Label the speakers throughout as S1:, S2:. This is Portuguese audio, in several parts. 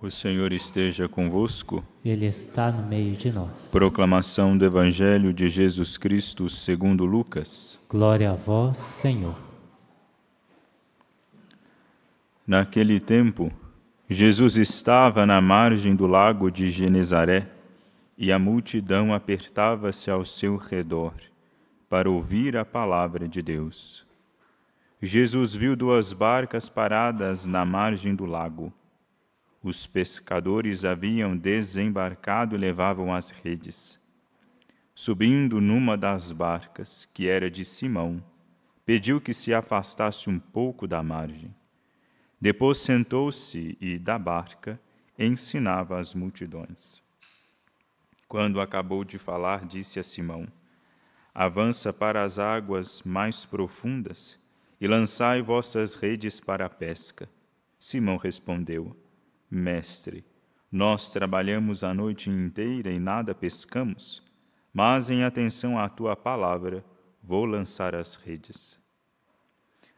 S1: O Senhor esteja convosco.
S2: Ele está no meio de nós.
S1: Proclamação do Evangelho de Jesus Cristo segundo Lucas.
S2: Glória a vós, Senhor.
S1: Naquele tempo, Jesus estava na margem do lago de Genezaré e a multidão apertava-se ao seu redor para ouvir a palavra de Deus. Jesus viu 2 barcas paradas na margem do lago. Os pescadores haviam desembarcado e levavam as redes. Subindo numa das barcas, que era de Simão, pediu que se afastasse um pouco da margem. Depois sentou-se e, da barca, ensinava as multidões. Quando acabou de falar, disse a Simão: avança para as águas mais profundas e lançai vossas redes para a pesca. Simão respondeu: Mestre, nós trabalhamos a noite inteira e nada pescamos, mas em atenção à tua palavra vou lançar as redes.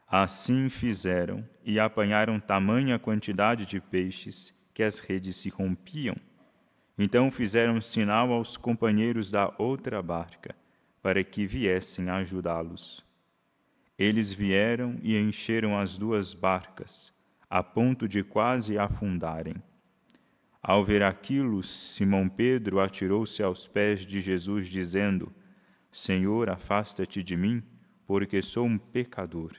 S1: Assim fizeram e apanharam tamanha quantidade de peixes que as redes se rompiam. Então fizeram sinal aos companheiros da outra barca para que viessem ajudá-los. Eles vieram e encheram as 2 barcas, a ponto de quase afundarem. Ao ver aquilo, Simão Pedro atirou-se aos pés de Jesus, dizendo: Senhor, afasta-te de mim, porque sou um pecador.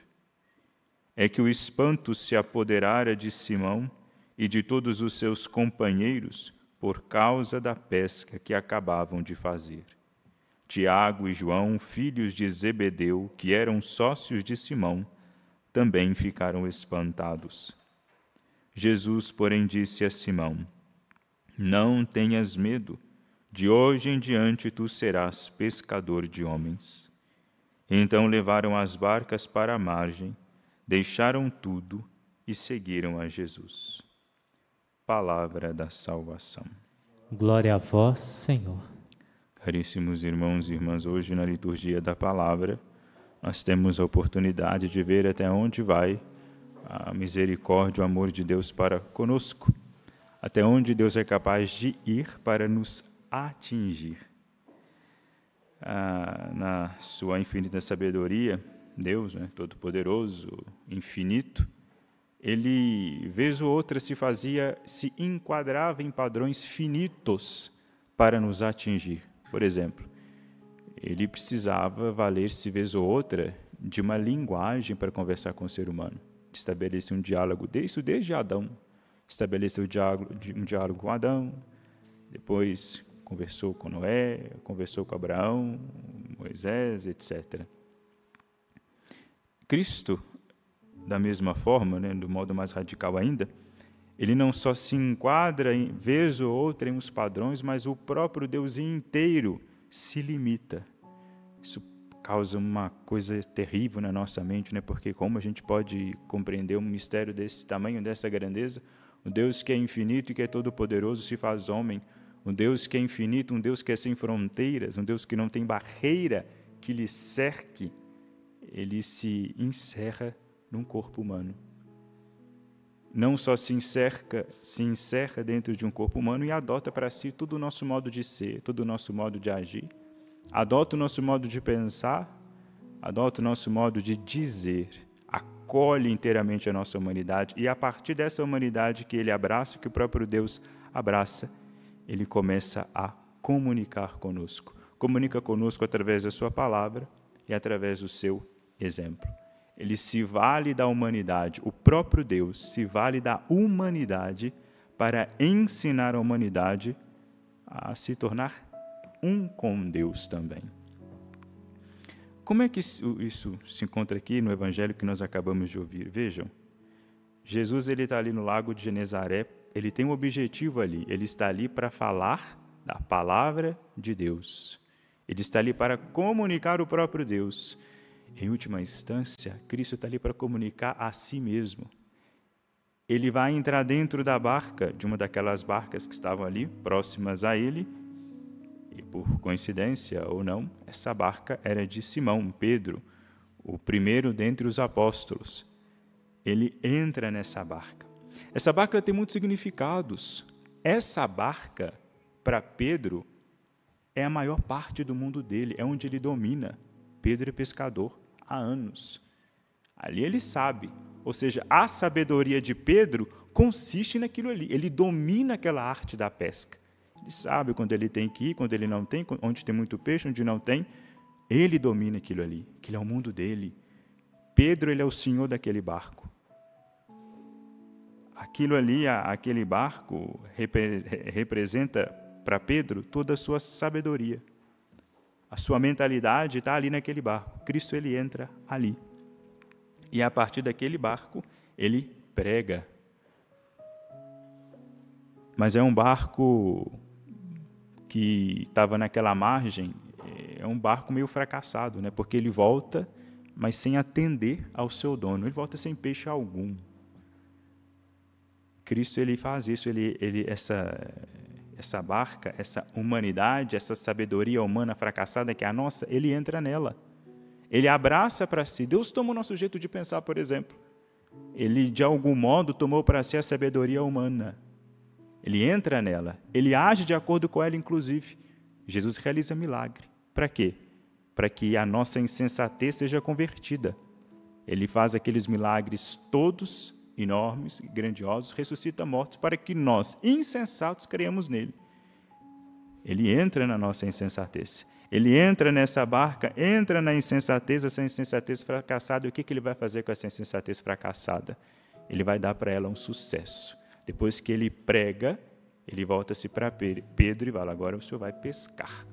S1: É que o espanto se apoderara de Simão e de todos os seus companheiros por causa da pesca que acabavam de fazer. Tiago e João, filhos de Zebedeu, que eram sócios de Simão, também ficaram espantados. Jesus, porém, disse a Simão: não tenhas medo, de hoje em diante tu serás pescador de homens. Então levaram as barcas para a margem, deixaram tudo e seguiram a Jesus. Palavra da salvação.
S2: Glória a vós, Senhor.
S1: Caríssimos irmãos e irmãs, hoje na liturgia da palavra, nós temos a oportunidade de ver até onde vai a misericórdia, o amor de Deus para conosco, até onde Deus é capaz de ir para nos atingir. Na sua infinita sabedoria, Deus, todo-poderoso, infinito, Ele, vez ou outra, se enquadrava em padrões finitos para nos atingir. Por exemplo, Ele precisava valer-se, vez ou outra, de uma linguagem para conversar com o ser humano. Estabelecer um diálogo desde Adão. Estabeleceu um diálogo com Adão, depois conversou com Noé, conversou com Abraão, Moisés, etc. Cristo, da mesma forma, do modo mais radical ainda, ele não só se enquadra, vez ou outra, em uns padrões, mas o próprio Deus inteiro se limita. Isso causa uma coisa terrível na nossa mente, porque como a gente pode compreender um mistério desse tamanho, dessa grandeza? Um Deus que é infinito e que é todo-poderoso se faz homem. Um Deus que é infinito, um Deus que é sem fronteiras, um Deus que não tem barreira que lhe cerque. Ele se encerra num corpo humano. Não só se encerra dentro de um corpo humano e adota para si todo o nosso modo de ser, todo o nosso modo de agir. Adota o nosso modo de pensar, adota o nosso modo de dizer, acolhe inteiramente a nossa humanidade e a partir dessa humanidade que Ele abraça, que o próprio Deus abraça, Ele começa a comunicar conosco. Comunica conosco através da sua palavra e através do seu exemplo. Ele se vale da humanidade, o próprio Deus se vale da humanidade para ensinar a humanidade a se tornar um com Deus também. Como é que isso se encontra aqui no Evangelho que nós acabamos de ouvir? Vejam, Jesus está ali no lago de Genezaré, ele tem um objetivo ali, ele está ali para falar da palavra de Deus. Ele está ali para comunicar o próprio Deus. Em última instância, Cristo está ali para comunicar a si mesmo. Ele vai entrar dentro da barca, de uma daquelas barcas que estavam ali, próximas a ele, e por coincidência ou não, essa barca era de Simão, Pedro, o primeiro dentre os apóstolos, ele entra nessa barca. Essa barca tem muitos significados. Essa barca, para Pedro, é a maior parte do mundo dele, é onde ele domina. Pedro é pescador há anos. Ali ele sabe, ou seja, a sabedoria de Pedro consiste naquilo ali. Ele domina aquela arte da pesca. Ele sabe quando ele tem que ir, quando ele não tem, onde tem muito peixe, onde não tem. Ele domina aquilo ali, aquilo é o mundo dele. Pedro, ele é o senhor daquele barco. Aquilo ali, aquele barco, representa para Pedro toda a sua sabedoria. A sua mentalidade está ali naquele barco. Cristo, ele entra ali. E a partir daquele barco, ele prega. Mas é um barco que estava naquela margem, é um barco meio fracassado, né? Porque ele volta, mas sem atender ao seu dono. Ele volta sem peixe algum. Cristo, ele faz isso, essa barca, essa humanidade, essa sabedoria humana fracassada que é a nossa, ele entra nela. Ele abraça para si. Deus toma o nosso jeito de pensar, por exemplo. Ele, de algum modo, tomou para si a sabedoria humana. Ele entra nela. Ele age de acordo com ela, inclusive. Jesus realiza milagre. Para quê? Para que a nossa insensatez seja convertida. Ele faz aqueles milagres todos enormes, grandiosos, ressuscita mortos, para que nós, insensatos, creiamos nele. Ele entra na nossa insensatez. Ele entra nessa barca, entra na insensatez, essa insensatez fracassada. E o que ele vai fazer com essa insensatez fracassada? Ele vai dar para ela um sucesso. Depois que ele prega, ele volta-se para Pedro e fala, agora o senhor vai pescar.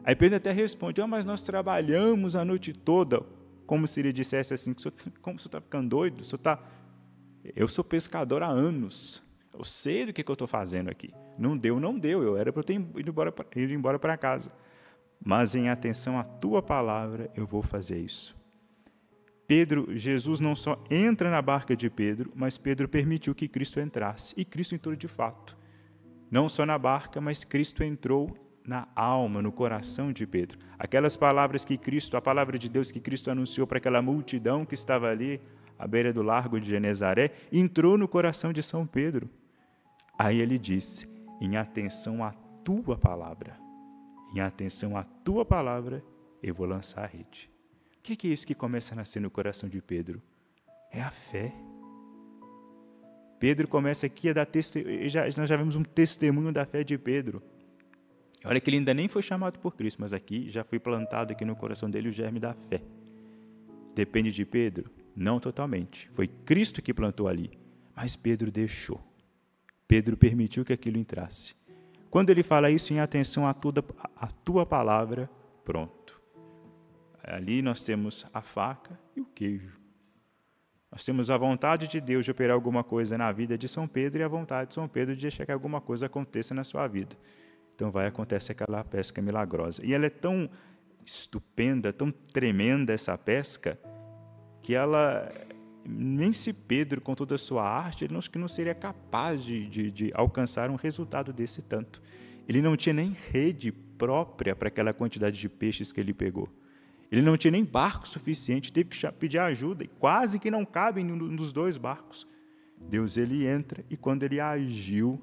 S1: Aí Pedro até responde, mas nós trabalhamos a noite toda, como se ele dissesse assim, como o senhor está ficando doido? Eu sou pescador há anos, eu sei do que eu estou fazendo aqui. Não deu, eu era para eu ter ido embora para casa. Mas em atenção à tua palavra, eu vou fazer isso. Jesus não só entra na barca de Pedro, mas Pedro permitiu que Cristo entrasse. E Cristo entrou de fato. Não só na barca, mas Cristo entrou na alma, no coração de Pedro. Aquelas palavras a palavra de Deus que Cristo anunciou para aquela multidão que estava ali, à beira do largo de Genezaré, entrou no coração de São Pedro. Aí ele disse, em atenção à tua palavra, eu vou lançar a rede. O que é isso que começa a nascer no coração de Pedro? É a fé. Pedro começa aqui a dar testemunho, nós já vimos um testemunho da fé de Pedro. Olha que ele ainda nem foi chamado por Cristo, mas aqui já foi plantado aqui no coração dele o germe da fé. Depende de Pedro? Não totalmente. Foi Cristo que plantou ali, mas Pedro deixou. Pedro permitiu que aquilo entrasse. Quando ele fala isso em atenção à tua palavra, pronto. Ali nós temos a faca e o queijo. Nós temos a vontade de Deus de operar alguma coisa na vida de São Pedro e a vontade de São Pedro de deixar que alguma coisa aconteça na sua vida. Então acontecer aquela pesca milagrosa. E ela é tão estupenda, tão tremenda essa pesca, que nem se Pedro, com toda a sua arte, ele não seria capaz de alcançar um resultado desse tanto. Ele não tinha nem rede própria para aquela quantidade de peixes que ele pegou. Ele não tinha nem barco suficiente, teve que pedir ajuda, e quase que não cabe em um dos dois barcos. Deus, ele entra, e quando ele agiu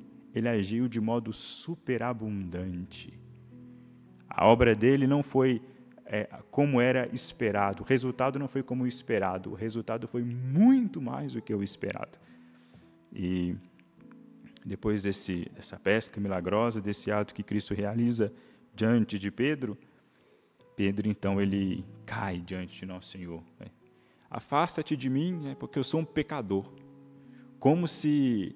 S1: de modo superabundante. A obra dele não foi como era esperado, o resultado não foi como o esperado, o resultado foi muito mais do que o esperado. E depois dessa pesca milagrosa, desse ato que Cristo realiza diante de Pedro, então, ele cai diante de Nosso Senhor. Afasta-te de mim, porque eu sou um pecador. Como se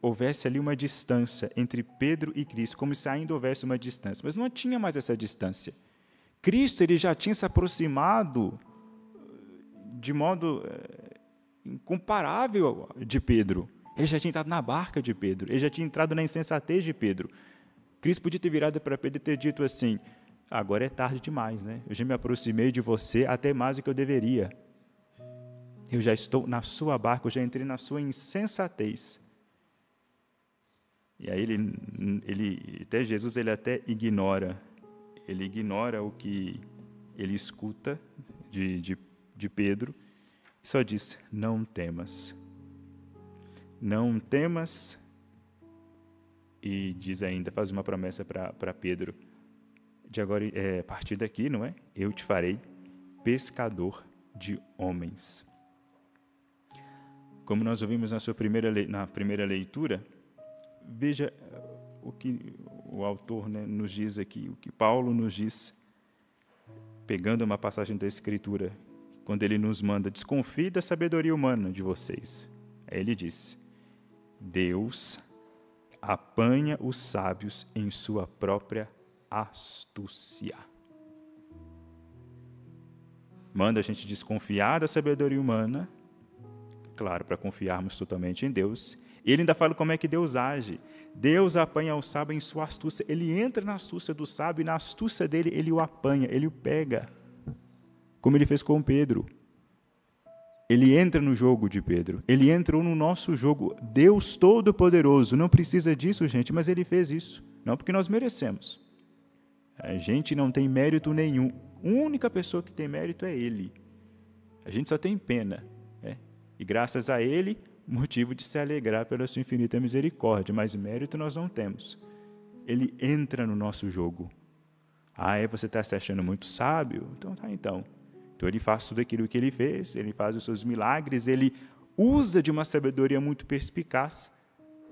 S1: houvesse ali uma distância entre Pedro e Cristo, como se ainda houvesse uma distância. Mas não tinha mais essa distância. Cristo, ele já tinha se aproximado de modo incomparável de Pedro. Ele já tinha entrado na barca de Pedro, ele já tinha entrado na insensatez de Pedro. Cristo podia ter virado para Pedro e ter dito assim, agora é tarde demais, né? Eu já me aproximei de você até mais do que eu deveria. Eu já estou na sua barca, eu já entrei na sua insensatez. E aí até Jesus, ele até ignora o que ele escuta de Pedro, e só diz: não temas. Não temas. E diz ainda, faz uma promessa para Pedro: de agora, a partir daqui, não é? Eu te farei pescador de homens. Como nós ouvimos na primeira leitura, veja o que o autor, né, nos diz aqui, o que Paulo nos diz, pegando uma passagem da Escritura, quando ele nos manda: desconfie da sabedoria humana de vocês. Aí ele diz: Deus apanha os sábios em sua própria astúcia. Manda a gente desconfiar da sabedoria humana, claro, para confiarmos totalmente em Deus. E ele ainda fala como é que Deus age. Deus apanha o sábio em sua astúcia. Ele entra na astúcia do sábio e na astúcia dele ele o apanha, ele o pega. Como ele fez com Pedro. Ele entra no jogo de Pedro. Ele entrou no nosso jogo. Deus Todo-Poderoso não precisa disso, gente, mas ele fez isso. Não porque nós merecemos. A gente não tem mérito nenhum. A única pessoa que tem mérito é ele. A gente só tem pena. E graças a ele, motivo de se alegrar pela sua infinita misericórdia. Mas mérito nós não temos. Ele entra no nosso jogo. Você está se achando muito sábio? Então tá, então. Então ele faz tudo aquilo que ele fez, ele faz os seus milagres, ele usa de uma sabedoria muito perspicaz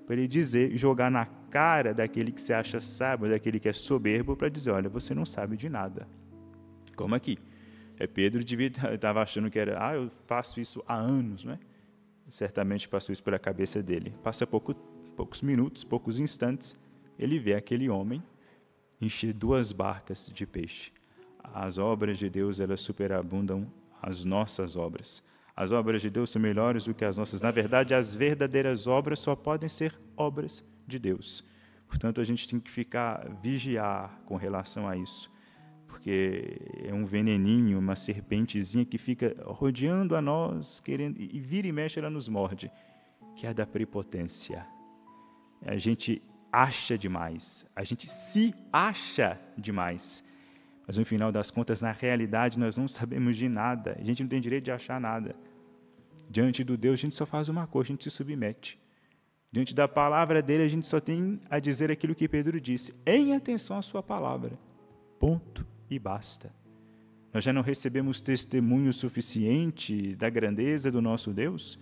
S1: para ele dizer, jogar na cara daquele que se acha sábio, daquele que é soberbo, para dizer: olha, você não sabe de nada. Como aqui. Pedro estava achando que era, eu faço isso há anos, né? Certamente passou isso pela cabeça dele. Passa poucos minutos, poucos instantes, ele vê aquele homem encher 2 barcas de peixe. As obras de Deus, elas superabundam as nossas obras. As obras de Deus são melhores do que as nossas. Na verdade, as verdadeiras obras só podem ser obras de Deus. Portanto, a gente tem que vigiar com relação a isso. Porque é um veneninho, uma serpentezinha que fica rodeando a nós, querendo, e vira e mexe, ela nos morde, que é a da prepotência. A gente acha demais, a gente se acha demais, mas no final das contas, na realidade, nós não sabemos de nada, a gente não tem direito de achar nada. Diante do Deus, a gente só faz uma coisa, a gente se submete. Diante da palavra dele, a gente só tem a dizer aquilo que Pedro disse: em atenção à sua palavra. Ponto. E basta. Nós já não recebemos testemunho suficiente da grandeza do nosso Deus?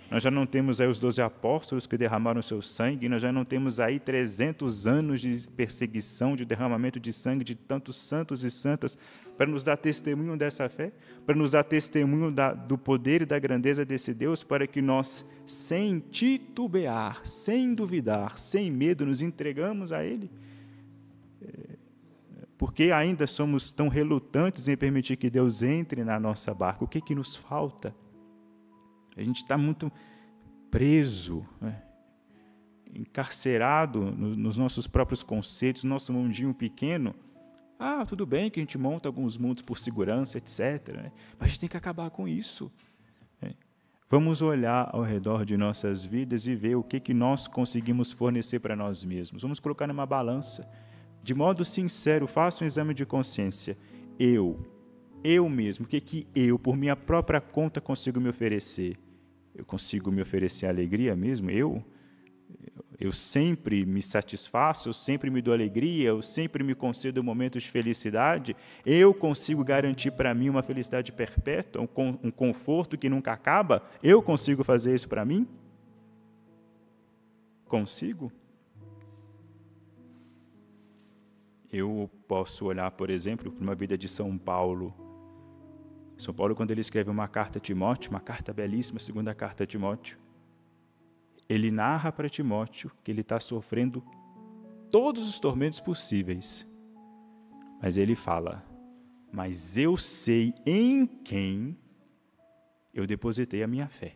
S1: Nós já não temos aí os 12 apóstolos que derramaram seu sangue? Nós já não temos aí 300 anos de perseguição, de derramamento de sangue de tantos santos e santas para nos dar testemunho dessa fé? Para nos dar testemunho do poder e da grandeza desse Deus, para que nós, sem titubear, sem duvidar, sem medo, nos entregamos a Ele? Porque ainda somos tão relutantes em permitir que Deus entre na nossa barca? O que nos falta? A gente está muito preso, né? Encarcerado nos nossos próprios conceitos, no nosso mundinho pequeno. Tudo bem que a gente monta alguns mundos por segurança, etc., né? Mas a gente tem que acabar com isso. Vamos olhar ao redor de nossas vidas e ver o que nós conseguimos fornecer para nós mesmos. Vamos colocar numa balança. De modo sincero, faça um exame de consciência. Eu mesmo, o que eu, por minha própria conta, consigo me oferecer? Eu consigo me oferecer alegria mesmo? Eu sempre me satisfaço, eu sempre me dou alegria, eu sempre me concedo momentos de felicidade? Eu consigo garantir para mim uma felicidade perpétua, um conforto que nunca acaba? Eu consigo fazer isso para mim? Consigo? Eu posso olhar, por exemplo, para uma vida de São Paulo. São Paulo, quando ele escreve uma carta a Timóteo, uma carta belíssima, a 2ª carta a Timóteo, ele narra para Timóteo que ele está sofrendo todos os tormentos possíveis. Mas ele fala: mas eu sei em quem eu depositei a minha fé.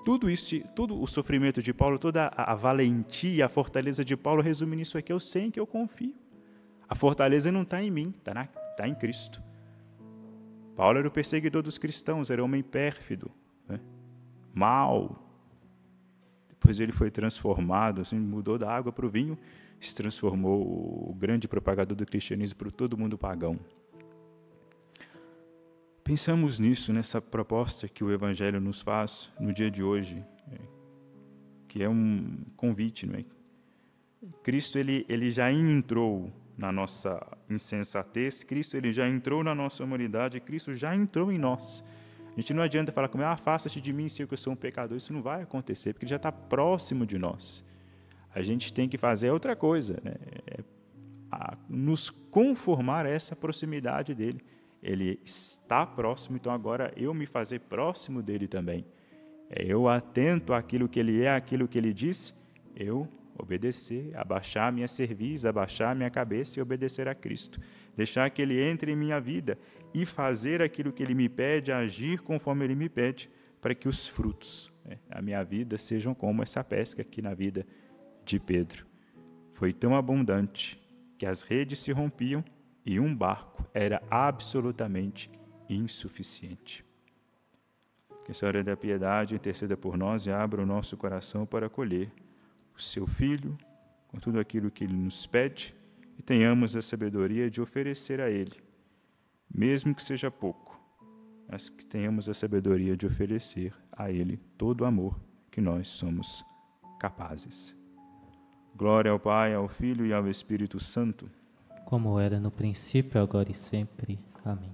S1: Tudo isso, todo o sofrimento de Paulo, toda a valentia, a fortaleza de Paulo resume nisso aqui: eu sei em que eu confio. A fortaleza não está em mim, está em Cristo. Paulo era o perseguidor dos cristãos, era um homem pérfido, né? Mau. Depois ele foi transformado, assim, mudou da água para o vinho, se transformou o grande propagador do cristianismo para todo mundo pagão. Pensamos nisso, nessa proposta que o Evangelho nos faz no dia de hoje, que é um convite, não é? Cristo ele já entrou na nossa insensatez, Cristo ele já entrou na nossa humanidade, Cristo já entrou em nós. A gente não adianta falar como, afasta-te de mim, sei que eu sou um pecador. Isso não vai acontecer, porque ele já está próximo de nós. A gente tem que fazer outra coisa, né? Nos conformar a essa proximidade dele. Ele está próximo, então agora eu me fazer próximo dele também. Eu atento àquilo que ele é, àquilo que ele diz, eu obedecer, abaixar minha cerviz, abaixar minha cabeça e obedecer a Cristo. Deixar que ele entre em minha vida e fazer aquilo que ele me pede, agir conforme ele me pede, para que os frutos da minha vida sejam como essa pesca aqui na vida de Pedro. Foi tão abundante que as redes se rompiam e um barco era absolutamente insuficiente. Que a Senhora da Piedade interceda por nós e abra o nosso coração para acolher o seu Filho com tudo aquilo que ele nos pede e tenhamos a sabedoria de oferecer a ele, mesmo que seja pouco, mas que tenhamos a sabedoria de oferecer a ele todo o amor que nós somos capazes. Glória ao Pai, ao Filho e ao Espírito Santo,
S2: como era no princípio, agora e sempre. Amém.